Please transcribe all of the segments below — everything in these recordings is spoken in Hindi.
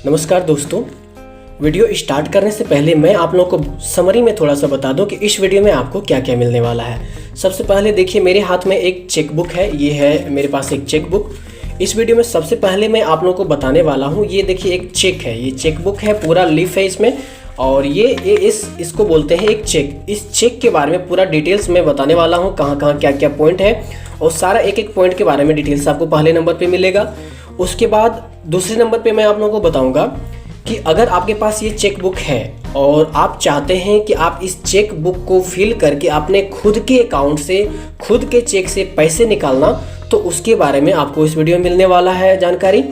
नमस्कार दोस्तों, वीडियो स्टार्ट करने से पहले मैं आप लोगों को समरी में थोड़ा सा बता दूं कि इस वीडियो में आपको क्या क्या मिलने वाला है। सबसे पहले देखिए, मेरे हाथ में एक चेकबुक है। ये है मेरे पास एक चेकबुक। इस वीडियो में सबसे पहले मैं आप लोगों को बताने वाला हूं, ये देखिए एक चेक है। ये चेकबुक है, पूरा लीफ है इसमें, और ये इसको बोलते हैं एक चेक। इस चेक के बारे में पूरा डिटेल्स मैं बताने वाला हूँ, कहाँ कहाँ क्या क्या पॉइंट है, और सारा एक एक पॉइंट के बारे में डिटेल्स आपको पहले नंबर पे मिलेगा। उसके बाद दूसरे नंबर पे मैं आप लोगों को बताऊंगा कि अगर आपके पास ये चेक बुक है और आप चाहते हैं कि आप इस चेक बुक को फिल करके अपने खुद के अकाउंट से, खुद के चेक से पैसे निकालना, तो उसके बारे में आपको इस वीडियो में मिलने वाला है जानकारी।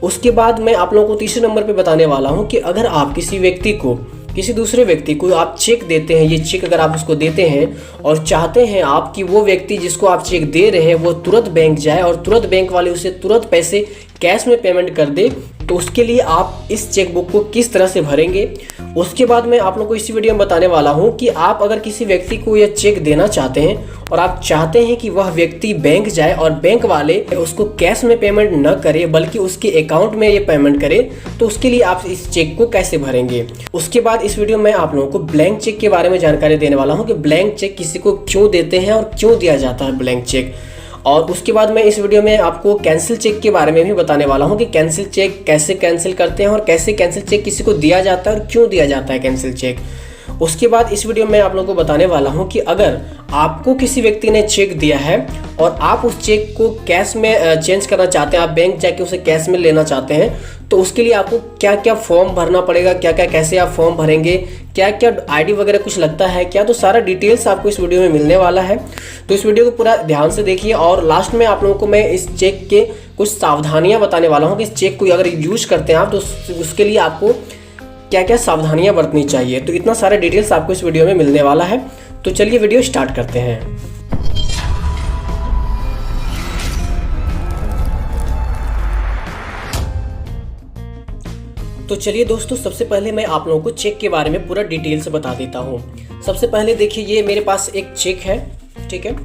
उसके बाद मैं आप लोगों को तीसरे नंबर पे बताने वाला हूँ कि अगर आप किसी दूसरे व्यक्ति को आप चेक देते हैं, ये चेक अगर आप उसको देते हैं और चाहते हैं आप कि वो व्यक्ति जिसको आप चेक दे रहे हैं वो तुरंत बैंक जाए और तुरंत बैंक वाले उसे तुरंत पैसे कैश में पेमेंट कर दे, तो उसके लिए आप इस चेकबुक को किस तरह से भरेंगे। उसके बाद मैं आप लोगों को इसी वीडियो में बताने वाला हूं कि आप अगर किसी व्यक्ति को यह चेक देना चाहते हैं और आप चाहते हैं कि वह व्यक्ति बैंक जाए और बैंक वाले उसको कैश में पेमेंट न करे बल्कि उसके अकाउंट में ये पेमेंट करे, तो उसके लिए आप इस चेक को कैसे भरेंगे। उसके बाद इस वीडियो में आप लोगों को ब्लैंक चेक के बारे में जानकारी देने वाला हूँ कि ब्लैंक चेक किसी को क्यों देते हैं और क्यों दिया जाता है ब्लैंक चेक। और उसके बाद मैं इस वीडियो में आपको कैंसिल चेक के बारे में भी बताने वाला हूं कि कैंसिल चेक कैसे कैंसिल करते हैं और कैसे कैंसिल चेक किसी को दिया जाता है और क्यों दिया जाता है कैंसिल चेक। उसके बाद इस वीडियो में आप लोगों को बताने वाला हूं कि अगर आपको किसी व्यक्ति ने चेक दिया है और आप उस चेक को कैश में चेंज करना चाहते हैं, आप बैंक जाके उसे कैश में लेना चाहते हैं, तो उसके लिए आपको क्या क्या फॉर्म भरना पड़ेगा, क्या क्या कैसे आप फॉर्म भरेंगे, क्या क्या आईडी वगैरह कुछ लगता है क्या, तो सारा डिटेल्स आपको इस वीडियो में मिलने वाला है। तो इस वीडियो को पूरा ध्यान से देखिए और लास्ट में आप लोगों को मैं इस चेक के कुछ सावधानियां बताने वाला हूं कि इस चेक को अगर यूज करते हैं आप तो उसके लिए आपको क्या क्या सावधानियां बरतनी चाहिए। तो इतना सारा डिटेल्स आपको इस वीडियो में मिलने वाला है। तो चलिए वीडियो स्टार्ट करते हैं। तो चलिए दोस्तों, सबसे पहले मैं आप लोगों को चेक के बारे में पूरा डिटेल से बता देता हूँ। सबसे पहले देखिए, ये मेरे पास एक चेक है, ठीक है।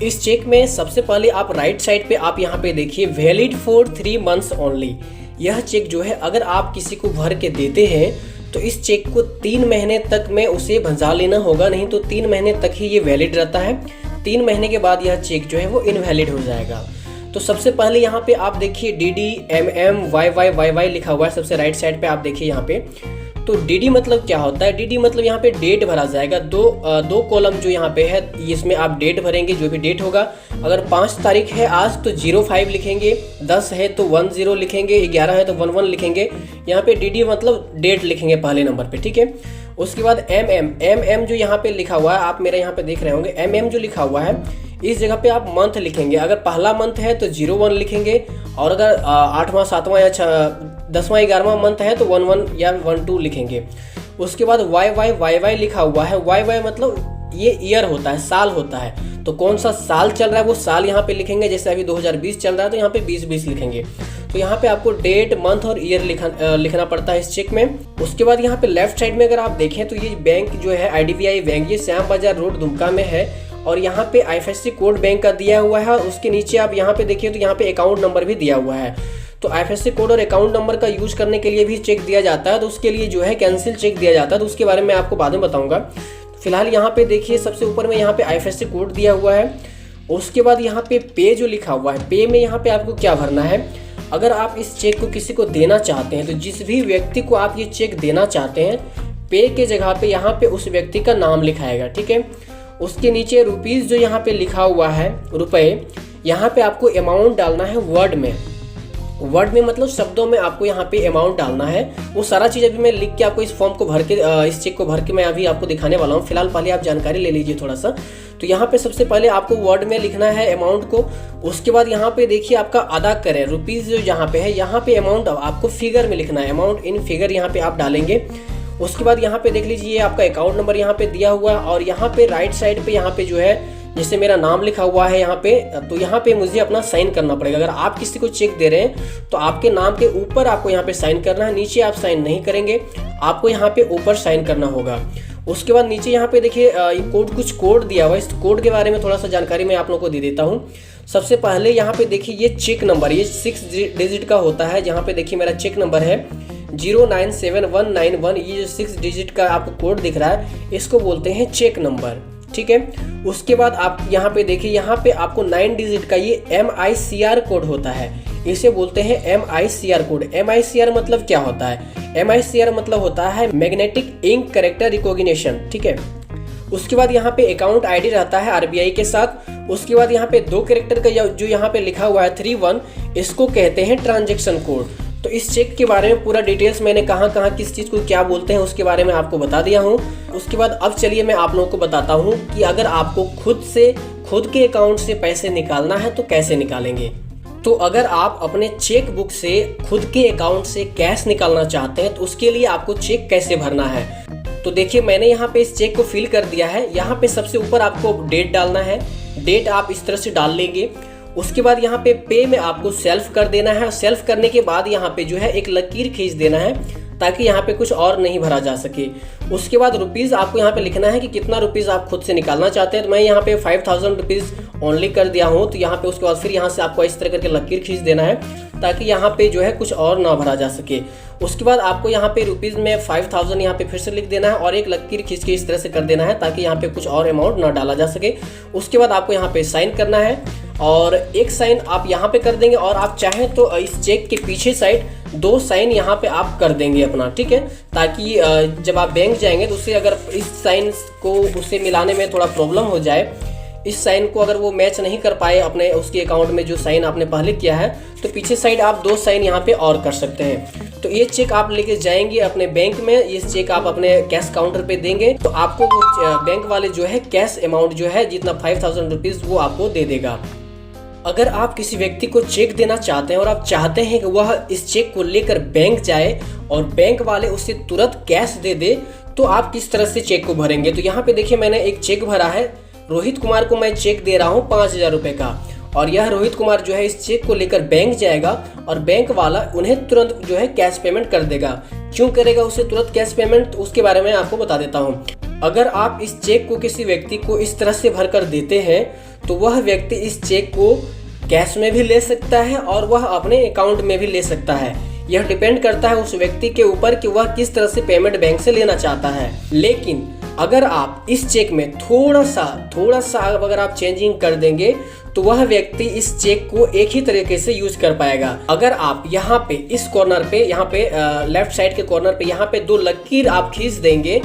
इस चेक में सबसे पहले आप राइट साइड पे आप यहाँ पे देखिए वैलिड फॉर 3 मंथ्स ओनली। यह चेक जो है अगर आप किसी को भर के देते हैं तो इस चेक को 3 महीने तक में उसे भंजा लेना होगा, नहीं तो 3 महीने तक ही ये वैलिड रहता है। 3 महीने के बाद यह चेक जो है वो इनवैलिड हो जाएगा। तो सबसे पहले यहाँ पे आप देखिए DDMMYYYY लिखा हुआ है सबसे राइट साइड पे, आप देखिए यहाँ पे। तो DD मतलब क्या होता है? DD मतलब यहाँ पे डेट भरा जाएगा। दो कॉलम जो यहाँ पे है इसमें आप डेट भरेंगे, जो भी डेट होगा। अगर 5 तारीख है आज तो 05 लिखेंगे, 10 है तो 10 लिखेंगे, 11 है तो 11 लिखेंगे। यहाँ पे DD मतलब डेट लिखेंगे पहले नंबर पे, ठीक है। उसके बाद MM जो यहाँ पे लिखा हुआ है, आप मेरे यहाँ पे देख रहे होंगे, MM जो लिखा हुआ है इस जगह पे आप मंथ लिखेंगे। अगर पहला मंथ है तो 01 लिखेंगे, और अगर 8वां 7वां या 10वां 11वां मंथ है तो 11 या 12 लिखेंगे। उसके बाद YY लिखा हुआ है। YY मतलब ये ईयर होता है, साल होता है। तो कौन सा साल चल रहा है वो साल यहाँ पे लिखेंगे। जैसे अभी 2020 चल रहा है तो यहाँ पे 2020 लिखेंगे। तो यहाँ पे आपको डेट, मंथ और ईयर लिखना पड़ता है इस चेक में। उसके बाद यहाँ पे लेफ्ट साइड में अगर आप देखें तो ये बैंक जो है IDBI बैंक, ये श्याम बाजार रोड दुमका में है, और यहाँ पे IFSC कोड बैंक का दिया हुआ है। और उसके नीचे आप यहाँ पे देखिए तो यहाँ पे अकाउंट नंबर भी दिया हुआ है। तो IFSC कोड और अकाउंट नंबर का यूज करने के लिए भी चेक दिया जाता है, तो उसके लिए जो है कैंसिल चेक दिया जाता है। तो उसके बारे में आपको बाद में बताऊंगा। फिलहाल यहाँ पे देखिए सबसे ऊपर में यहाँ पे IFSC कोड दिया हुआ है। उसके बाद यहाँ पे पे जो लिखा हुआ है, पे में यहाँ पे आपको क्या भरना है। अगर आप इस चेक को किसी को देना चाहते हैं तो जिस भी व्यक्ति को आप ये चेक देना चाहते हैं, पे के जगह पे यहाँ पे उस व्यक्ति का नाम लिखाएगा, ठीक है। उसके नीचे रुपीज़ जो यहाँ पे लिखा हुआ है, रुपए, यहाँ पे आपको अमाउंट डालना है वर्ड में मतलब शब्दों में आपको यहाँ पे अमाउंट डालना है। वो सारा चीज़ अभी मैं लिख के आपको इस फॉर्म को भर के, इस चेक को भर के मैं अभी आपको दिखाने वाला हूँ। फिलहाल पहले आप जानकारी ले लीजिए थोड़ा सा। तो यहाँ पे सबसे पहले आपको वर्ड में लिखना है अमाउंट को। उसके बाद यहाँ पे देखिए आपका अदा करें, रुपीज़ जो यहाँ पे है, यहाँ पे अमाउंट आपको फिगर में लिखना है, अमाउंट इन फिगर यहाँ पे आप डालेंगे। उसके बाद यहाँ पे देख लीजिए आपका अकाउंट नंबर यहाँ पे दिया हुआ है, और यहाँ पे राइट साइड पे यहाँ पे जो है जैसे मेरा नाम लिखा हुआ है यहाँ पे, तो यहाँ पे मुझे अपना साइन करना पड़ेगा। अगर आप किसी को चेक दे रहे हैं तो आपके नाम के ऊपर आपको यहाँ पे साइन करना है, नीचे आप साइन नहीं करेंगे, आपको यहाँ पे ऊपर साइन करना होगा। उसके बाद नीचे यहाँ पे देखिए कुछ कोड दिया हुआ है। इस कोड के बारे में थोड़ा सा जानकारी मैं आप लोगों को दे देता हूँ। सबसे पहले यहाँ पे देखिए ये चेक नंबर, ये 6 डिजिट का होता है। जहाँ पे देखिए मेरा चेक नंबर है 097191, ये जो 6 डिजिट का आपको कोड दिख रहा है इसको बोलते हैं चेक नंबर, ठीक है। उसके बाद आप यहाँ पे देखिए, यहाँ पे आपको 9 डिजिट का ये MICR कोड होता है, इसे बोलते हैं MICR कोड। MICR मतलब क्या होता है? MICR मतलब होता है मैग्नेटिक इंक कैरेक्टर रिकॉग्निशन, ठीक है। उसके बाद यहाँ पे अकाउंट ID रहता है RBI के साथ। उसके बाद यहाँ पे 2 कैरेक्टर का जो यहाँ पे लिखा हुआ है 31, इसको कहते हैं ट्रांजैक्शन कोड। तो इस चेक के बारे में पूरा डिटेल्स मैंने कहाँ किस चीज़ को क्या बोलते हैं उसके बारे में आपको बता दिया हूँ। उसके बाद अब चलिए मैं आप लोगों को बताता हूँ कि अगर आपको खुद के अकाउंट से पैसे निकालना है तो कैसे निकालेंगे। तो अगर आप अपने चेक बुक से खुद के अकाउंट से कैश निकालना चाहते हैं तो उसके लिए आपको चेक कैसे भरना है। तो देखिए मैंने यहाँ पे इस चेक को फिल कर दिया है। यहाँ पे सबसे ऊपर आपको डेट डालना है, डेट आप इस तरह से डाल लेंगे। उसके बाद यहाँ पे में आपको सेल्फ कर देना है। सेल्फ करने के बाद यहाँ पे जो है एक लकीर खींच देना है ताकि यहाँ पे कुछ और नहीं भरा जा सके। उसके बाद रुपीज़ आपको यहाँ पे लिखना है कि कितना रुपीज़ आप खुद से निकालना चाहते हैं। तो मैं यहाँ पे 5000 रुपीज़ ओनली कर दिया हूँ। तो यहाँ पे उसके बाद फिर यहाँ से आपको इस तरह करके लकीर खींच देना है ताकि यहाँ पे जो है कुछ और ना भरा जा सके। उसके बाद आपको यहाँ पे रुपीज़ में 5000 यहाँ पे फिर से लिख देना है और एक लकीर खींच के इस तरह से कर देना है ताकि यहाँ पे कुछ और अमाउंट ना डाला जा सके। उसके बाद आपको यहाँ पे साइन करना है और एक साइन आप यहाँ पे कर देंगे और आप चाहें तो इस चेक के पीछे साइड 2 साइन यहाँ पे आप कर देंगे अपना, ठीक है। ताकि जब आप बैंक जाएंगे तो उससे अगर इस साइन को उससे मिलाने में थोड़ा प्रॉब्लम हो जाए, इस साइन को अगर वो मैच नहीं कर पाए अपने उसके अकाउंट में जो साइन आपने पहले किया है, तो पीछे साइड आप 2 साइन यहाँ पे और कर सकते हैं। तो ये चेक आप लेके जाएंगे अपने बैंक में, ये चेक आप अपने कैश काउंटर पे देंगे तो आपको वो बैंक वाले जो है कैश अमाउंट जो है जितना 5000 रुपीज़ वो आपको दे देगा। अगर आप किसी व्यक्ति को चेक देना चाहते हैं और आप चाहते हैं कि वह इस चेक को लेकर बैंक जाए और बैंक वाले उसे तुरंत कैश दे दे, तो आप किस तरह से चेक को भरेंगे। तो यहाँ पे देखिए मैंने एक चेक भरा है, रोहित कुमार को मैं चेक दे रहा हूँ 5000 रुपये का, और यह रोहित कुमार जो है इस चेक को लेकर बैंक जाएगा और बैंक वाला उन्हें तुरंत जो है कैश पेमेंट कर देगा। क्यों करेगा उसे तुरंत कैश पेमेंट, उसके बारे में आपको बता देता हूँ। अगर आप इस चेक को किसी व्यक्ति को इस तरह से भर कर देते हैं तो वह व्यक्ति इस चेक को कैश में भी ले सकता है और वह अपने अकाउंट में भी ले सकता है। यह डिपेंड करता है उस व्यक्ति के ऊपर कि वह किस तरह से पेमेंट बैंक से लेना चाहता है। लेकिन अगर आप इस चेक में थोड़ा सा अगर आप चेंजिंग कर देंगे तो वह व्यक्ति इस चेक को एक ही तरीके से यूज कर पाएगा। अगर आप यहाँ पे इस कॉर्नर पे, यहाँ पे लेफ्ट साइड के कॉर्नर पे यहाँ पे 2 लकीर आप खींच देंगे,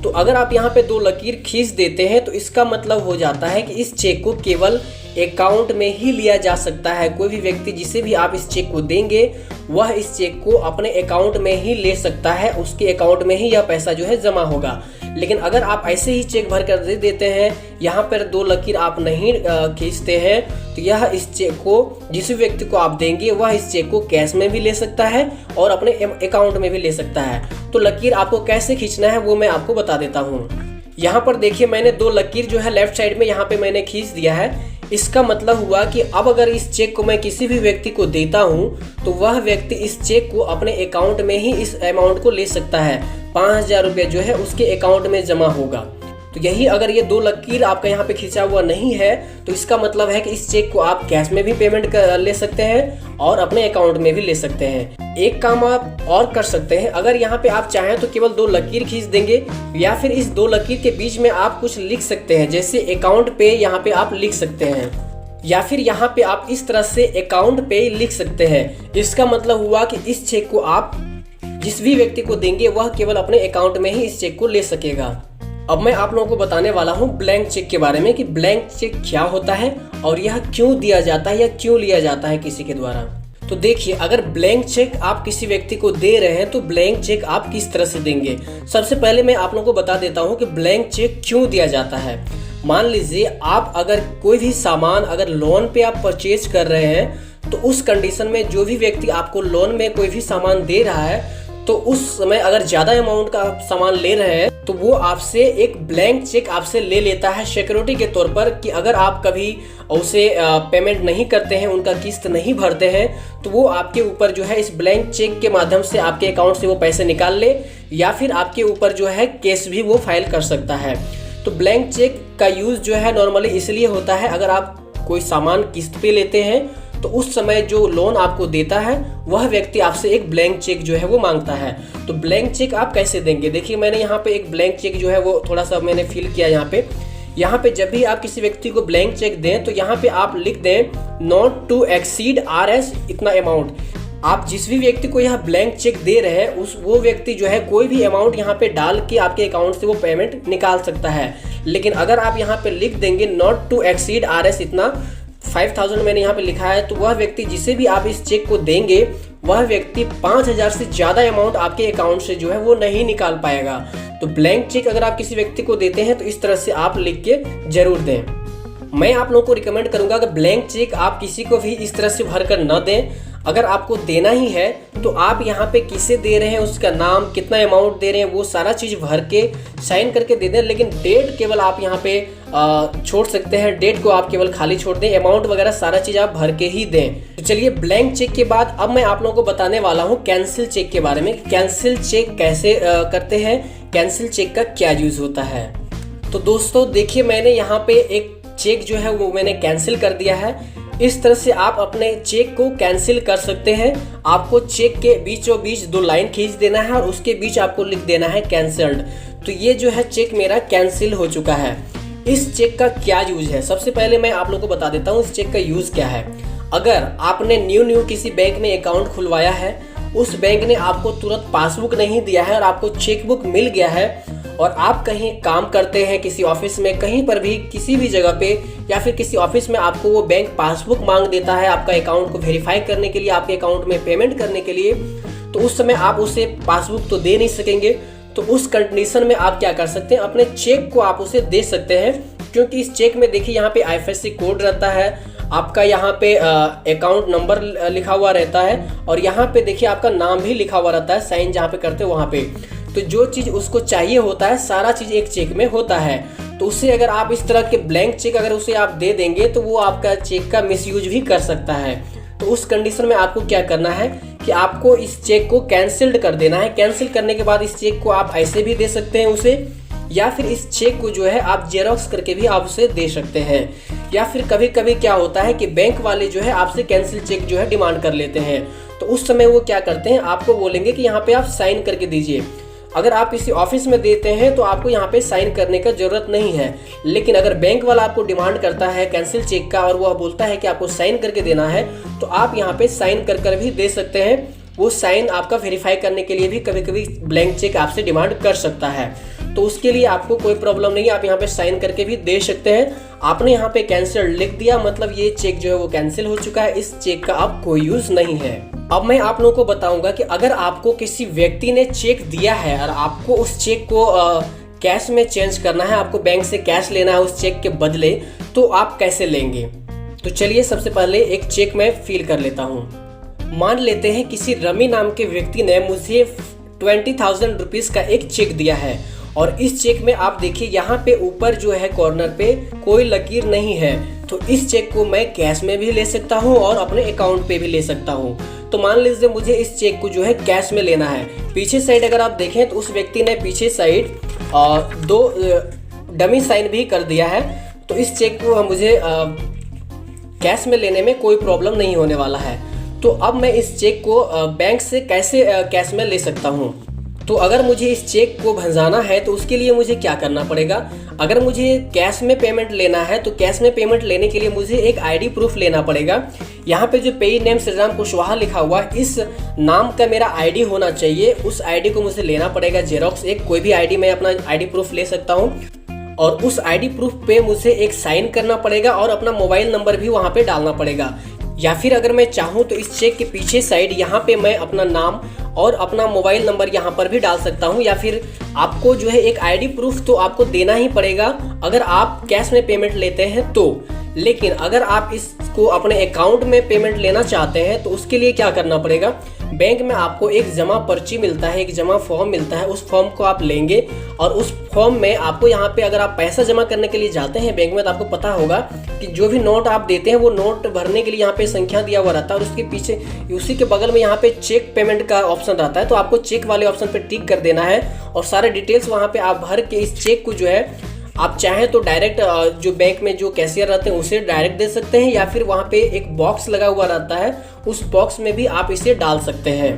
तो अगर आप यहाँ पे 2 लकीर खींच देते हैं तो इसका मतलब हो जाता है कि इस चेक को केवल अकाउंट में ही लिया जा सकता है। कोई भी व्यक्ति जिसे भी आप इस चेक को देंगे वह इस चेक को अपने अकाउंट में ही ले सकता है, उसके अकाउंट में ही यह पैसा जो है जमा होगा। लेकिन अगर आप ऐसे ही चेक भर कर दे देते हैं, यहाँ पर 2 लकीर आप नहीं खींचते हैं, तो यह इस चेक को जिस व्यक्ति को आप देंगे वह इस चेक को कैश में भी ले सकता है और अपने अकाउंट में भी ले सकता है। तो लकीर आपको कैसे खींचना है वो मैं आपको बता देता हूँ। यहाँ पर देखिए मैंने 2 लकीर जो है लेफ्ट साइड में यहाँ पे मैंने खींच दिया है। इसका मतलब हुआ कि अब अगर इस चेक को मैं किसी भी व्यक्ति को देता हूँ तो वह व्यक्ति इस चेक को अपने अकाउंट में ही इस अमाउंट को ले सकता है। 5000 रुपये जो है उसके अकाउंट में जमा होगा। तो यही अगर ये 2 लकीर आपका यहाँ पे खींचा हुआ नहीं है तो इसका मतलब है कि इस चेक को आप कैश में भी पेमेंट कर ले सकते हैं और अपने अकाउंट में भी ले सकते हैं। एक काम आप और कर सकते हैं, अगर यहाँ पे आप चाहें तो केवल 2 लकीर खींच देंगे या फिर इस 2 लकीर के बीच में आप कुछ लिख सकते हैं, जैसे अकाउंट पे यहाँ पे आप लिख सकते हैं, या फिर यहाँ पे आप इस तरह से अकाउंट पे लिख सकते हैं। इसका मतलब हुआ कि इस चेक को आप जिस भी व्यक्ति को देंगे वह केवल अपने अकाउंट में ही इस चेक को ले सकेगा। अब मैं आप लोगों को बताने वाला हूँ ब्लैंक चेक के बारे में कि ब्लैंक चेक क्या होता है और यह क्यों दिया जाता है या क्यों लिया जाता है किसी के द्वारा। तो देखिए, अगर ब्लैंक चेक आप किसी व्यक्ति को दे रहे हैं तो ब्लैंक चेक आप किस तरह से देंगे। सबसे पहले मैं आप लोगों को बता देता हूँ कि ब्लैंक चेक क्यों दिया जाता है। मान लीजिए आप अगर कोई भी सामान अगर लोन पे आप परचेज कर रहे हैं तो उस कंडीशन में जो भी व्यक्ति आपको लोन में कोई भी सामान दे रहा है तो उस समय अगर ज़्यादा अमाउंट का सामान ले रहे हैं तो वो आपसे एक ब्लैंक चेक आपसे ले लेता है सिक्योरिटी के तौर पर कि अगर आप कभी उसे पेमेंट नहीं करते हैं, उनका किस्त नहीं भरते हैं, तो वो आपके ऊपर जो है इस ब्लैंक चेक के माध्यम से आपके अकाउंट से वो पैसे निकाल ले, या फिर आपके ऊपर जो है केस भी वो फाइल कर सकता है। तो ब्लैंक चेक का यूज़ जो है नॉर्मली इसलिए होता है अगर आप कोई सामान किस्त पे लेते हैं तो उस समय जो लोन आपको देता है वह व्यक्ति आपसे एक ब्लैंक चेक जो है वो मांगता है। तो ब्लैंक चेक आप कैसे देंगे, देखिए मैंने यहाँ पे एक ब्लैंक चेक जो है वो थोड़ा सा मैंने फिल किया यहाँ पे जब भी आप किसी व्यक्ति को ब्लैंक चेक दें तो यहाँ पे आप लिख दें नॉट टू एक्सीड RS इतना अमाउंट। आप जिस भी व्यक्ति को यहाँ ब्लैंक चेक दे रहे हैं वो व्यक्ति जो है कोई भी अमाउंट यहाँ पे डाल के आपके अकाउंट से वो पेमेंट निकाल सकता है। लेकिन अगर आप यहाँ पे लिख देंगे नॉट टू एक्सीड RS इतना 5000 मैंने यहाँ पे लिखा है, तो वह व्यक्ति जिसे भी आप इस चेक को देंगे वह व्यक्ति 5000 से ज़्यादा अमाउंट आपके अकाउंट से जो है वो नहीं निकाल पाएगा। तो ब्लैंक चेक अगर आप किसी व्यक्ति को देते हैं तो इस तरह से आप लिख के जरूर दें। मैं आप लोगों को रिकमेंड करूंगा कि ब्लैंक चेक आप किसी को भी इस तरह से भर कर न दें। अगर आपको देना ही है तो आप यहाँ पे किसे दे रहे हैं, उसका नाम, कितना अमाउंट दे रहे हैं, वो सारा चीज़ भर के साइन करके दे दें। लेकिन डेट केवल आप यहाँ पे छोड़ सकते हैं, डेट को आप केवल खाली छोड़ दें, अमाउंट वगैरह सारा चीज़ आप भर के ही दें। तो चलिए ब्लैंक चेक के बाद अब मैं आप लोगों को बताने वाला हूँ कैंसिल चेक के बारे में। कैंसिल चेक कैसे करते हैं, कैंसिल चेक का क्या यूज़ होता है। तो दोस्तों देखिए मैंने यहाँ पे एक चेक जो है वो मैंने कैंसिल कर दिया है। इस तरह से आप अपने चेक को कैंसिल कर सकते हैं। आपको चेक के बीचों बीच 2 लाइन खींच देना है और उसके बीच आपको लिख देना है कैंसल्ड। तो ये जो है चेक मेरा कैंसिल हो चुका है। इस चेक का क्या यूज है, सबसे पहले मैं आप लोगों को बता देता हूँ इस चेक का यूज क्या है। अगर आपने न्यू किसी बैंक में अकाउंट खुलवाया है, उस बैंक ने आपको तुरंत पासबुक नहीं दिया है और आपको चेकबुक मिल गया है, और आप कहीं काम करते हैं किसी ऑफिस में, कहीं पर भी किसी भी जगह पे, या फिर किसी ऑफिस में आपको वो बैंक पासबुक मांग देता है आपका अकाउंट को वेरीफाई करने के लिए, आपके अकाउंट में पेमेंट करने के लिए, तो उस समय आप उसे पासबुक तो दे नहीं सकेंगे। तो उस कंडीशन में आप क्या कर सकते हैं, अपने चेक को आप उसे दे सकते हैं। क्योंकि इस चेक में देखिए यहाँ पे IFSC कोड रहता है, आपका यहाँ पे अकाउंट नंबर लिखा हुआ रहता है, और यहाँ पे देखिए आपका नाम भी लिखा हुआ रहता है, साइन जहाँ पे करते हो वहाँ पे। तो जो चीज़ उसको चाहिए होता है सारा चीज़ एक चेक में होता है। तो उससे अगर आप इस तरह के ब्लैंक चेक अगर उसे आप दे देंगे तो वो आपका चेक का मिसयूज भी कर सकता है। तो उस कंडीशन में आपको क्या करना है कि आपको इस चेक को कैंसिल्ड कर देना है। कैंसिल करने के बाद इस चेक को आप ऐसे भी दे सकते हैं उसे, या फिर इस चेक को जो है आप जेरॉक्स करके भी आप उसे दे सकते हैं। या फिर कभी कभी क्या होता है कि बैंक वाले जो है आपसे कैंसिल चेक जो है डिमांड कर लेते हैं। तो उस समय वो क्या करते हैं, आपको बोलेंगे कि यहाँ पे आप साइन करके दीजिए। अगर आप किसी ऑफिस में देते हैं तो आपको यहाँ पे साइन करने का ज़रूरत नहीं है। लेकिन अगर बैंक वाला आपको डिमांड करता है कैंसिल चेक का और वह बोलता है कि आपको साइन करके देना है, तो आप यहाँ पे साइन कर भी दे सकते हैं। वो साइन आपका वेरीफाई करने के लिए भी कभी कभी ब्लैंक चेक आपसे डिमांड कर सकता है। तो उसके लिए आपको कोई प्रॉब्लम नहीं है, आप यहाँ पे साइन करके भी दे सकते हैं। आपने यहाँ पे कैंसिल लिख दिया, मतलब ये चेक जो है वो कैंसिल हो चुका है, इस चेक का अब कोई यूज नहीं है। अब मैं आप लोगों को बताऊंगा कि अगर आपको किसी व्यक्ति ने चेक दिया है और आपको उस चेक को कैश में चेंज करना है, आपको बैंक से कैश लेना है उस चेक के बदले, तो आप कैसे लेंगे। तो चलिए सबसे पहले एक चेक मैं फिल कर लेता हूँ। मान लेते हैं किसी रवि नाम के व्यक्ति ने मुझे 20,000 रुपीज़ का एक चेक दिया है, और इस चेक में आप देखिए यहाँ पे ऊपर जो है कॉर्नर पे कोई लकीर नहीं है। तो इस चेक को मैं कैश में भी ले सकता हूँ और अपने अकाउंट पे भी ले सकता हूँ। तो मान लीजिए मुझे इस चेक को जो है कैश में लेना है। पीछे साइड अगर आप देखें तो उस व्यक्ति ने पीछे साइड 2 डमी साइन भी कर दिया है। तो इस चेक को मुझे कैश में लेने में कोई प्रॉब्लम नहीं होने वाला है। तो अब मैं इस चेक को बैंक से कैसे कैश में ले सकता हूँ। तो अगर मुझे इस चेक को भंजाना है तो उसके लिए मुझे क्या करना पड़ेगा। अगर मुझे कैश में पेमेंट लेना है तो कैश में पेमेंट लेने के लिए मुझे एक आईडी प्रूफ लेना पड़ेगा। यहाँ पे जो पेई नेम श्रीराम कुशवाहा लिखा हुआ है, इस नाम का मेरा आईडी होना चाहिए। उस आईडी को मुझे लेना पड़ेगा जेरॉक्स, एक कोई भी आईडी मैं अपना आईडी प्रूफ ले सकता हूँ, और उस आईडी प्रूफ पे मुझे एक साइन करना पड़ेगा और अपना मोबाइल नंबर भी वहाँ पे डालना पड़ेगा। या फिर अगर मैं चाहूँ तो इस चेक के पीछे साइड यहाँ पे मैं अपना नाम और अपना मोबाइल नंबर यहाँ पर भी डाल सकता हूँ। या फिर आपको जो है एक आईडी प्रूफ तो आपको देना ही पड़ेगा अगर आप कैश में पेमेंट लेते हैं तो। लेकिन अगर आप इसको अपने अकाउंट में पेमेंट लेना चाहते हैं तो उसके लिए क्या करना पड़ेगा, बैंक में आपको एक जमा पर्ची मिलता है, एक जमा फॉर्म मिलता है। उस फॉर्म को आप लेंगे और उस फॉर्म में आपको यहाँ पे अगर आप पैसा जमा करने के लिए जाते हैं बैंक में, तो आपको पता होगा कि जो भी नोट आप देते हैं वो नोट भरने के लिए यहाँ पे संख्या दिया हुआ रहता है और उसके पीछे उसी के बगल में यहाँ पे चेक पेमेंट का ऑप्शन रहता है। तो आपको चेक वाले ऑप्शन पे टिक कर देना है और सारे डिटेल्स वहाँ पे आप भर के इस चेक को जो है आप चाहें तो डायरेक्ट जो बैंक में जो कैशियर रहते हैं उसे डायरेक्ट दे सकते हैं, या फिर वहाँ पे एक बॉक्स लगा हुआ रहता है, उस बॉक्स में भी आप इसे डाल सकते हैं।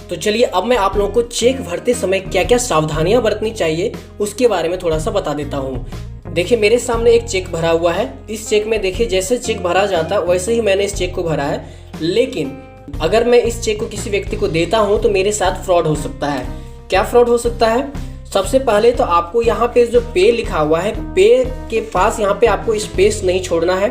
तो चलिए अब मैं आप लोगों को चेक भरते समय क्या क्या सावधानियां बरतनी चाहिए उसके बारे में थोड़ा सा बता देता हूँ। देखिए मेरे सामने एक चेक भरा हुआ है। इस चेक में देखिए जैसे चेक भरा जाता है वैसे ही मैंने इस चेक को भरा है, लेकिन अगर मैं इस चेक को किसी व्यक्ति को देता हूँ तो मेरे साथ फ्रॉड हो सकता है। क्या फ्रॉड हो सकता है? सबसे पहले तो आपको यहाँ पे जो पे लिखा हुआ है, पे के पास यहाँ पे आपको स्पेस नहीं छोड़ना है,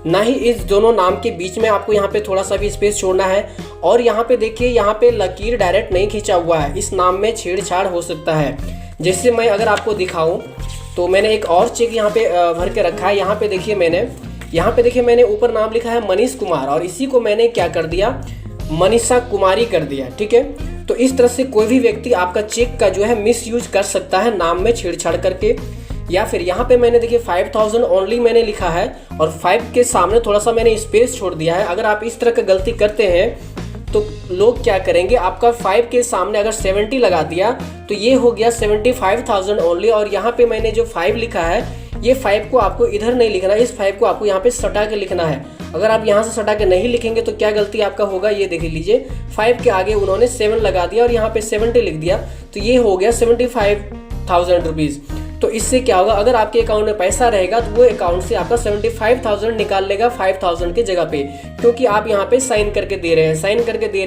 ना ही इस दोनों नाम के बीच में आपको यहाँ पे थोड़ा सा भी स्पेस छोड़ना है। और यहाँ पे देखिए यहाँ पे लकीर डायरेक्ट नहीं खींचा हुआ है, इस नाम में छेड़छाड़ हो सकता है। जैसे मैं अगर आपको दिखाऊं तो मैंने एक और चेक यहाँ पे भर के रखा है। यहाँ पे देखिए मैंने ऊपर नाम लिखा है मनीष कुमार और इसी को मैंने क्या कर दिया, मनीषा कुमारी कर दिया। ठीक है, तो इस तरह से कोई भी व्यक्ति आपका चेक का जो है मिस यूज कर सकता है नाम में छेड़छाड़ करके। या फिर यहाँ पे मैंने देखिए 5000 ओनली मैंने लिखा है और 5 के सामने थोड़ा सा मैंने स्पेस छोड़ दिया है। अगर आप इस तरह का गलती करते हैं तो लोग क्या करेंगे, आपका 5 के सामने अगर 70 लगा दिया तो ये हो गया 75,000 ओनली। और यहाँ पे मैंने जो 5 लिखा है, ये 5 को आपको इधर नहीं लिखना है, इस 5 को आपको यहाँ पे सटा के लिखना है। अगर आप यहाँ से सटा के नहीं लिखेंगे तो क्या गलती आपका होगा, ये देख लीजिए 5 के आगे उन्होंने 7 लगा दिया और यहाँ पे 70 लिख दिया, तो ये हो गया 75,000 रुपीज़। तो इससे क्या होगा, अगर आपके अकाउंट में पैसा रहेगा तो वो अकाउंट से आपका 75,000 निकाल लेगा 5,000 के जगह पे, क्योंकि आप यहाँ पे साइन करके दे रहे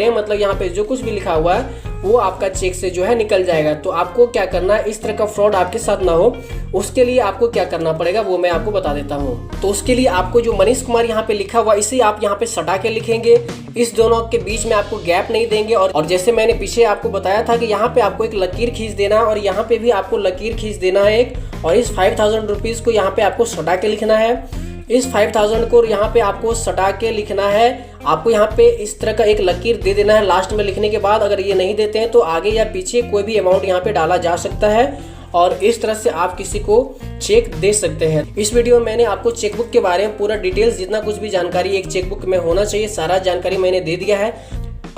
हैं। मतलब यहाँ पे जो कुछ भी लिखा हुआ है वो आपका चेक से जो है निकल जाएगा। तो आपको क्या करना है, इस तरह का फ्रॉड आपके साथ ना हो, उसके लिए आपको क्या करना पड़ेगा वो मैं आपको बता देता हूँ। तो उसके लिए आपको जो मनीष कुमार यहाँ पे लिखा हुआ इसे आप यहाँ पे सटा के लिखेंगे, इस दोनों के बीच में आपको गैप नहीं देंगे। और जैसे मैंने पीछे आपको बताया था कि यहाँ पे आपको एक लकीर खींच देना है और यहाँ पे भी आपको लकीर खींच देना है एक, और इस 5,000 रुपीज़ को यहाँ पे आपको सटा के लिखना है। इस 5,000 को यहाँ पे आपको सटा के लिखना है। आपको यहाँ पे इस तरह का एक लकीर दे देना है लास्ट में लिखने के बाद। अगर ये नहीं देते हैं तो आगे या पीछे कोई भी अमाउंट यहाँ पे डाला जा सकता है और इस तरह से आप किसी को चेक दे सकते हैं। इस वीडियो में मैंने आपको चेकबुक के बारे में पूरा डिटेल्स, जितना कुछ भी जानकारी एक चेकबुक में होना चाहिए, सारा जानकारी मैंने दे दिया है।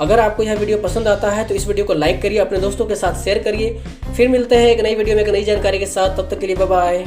अगर आपको यह वीडियो पसंद आता है तो इस वीडियो को लाइक करिए, अपने दोस्तों के साथ शेयर करिए। फिर मिलते हैं एक नई वीडियो में एक नई जानकारी के साथ, तब तक के लिए बाय बाय।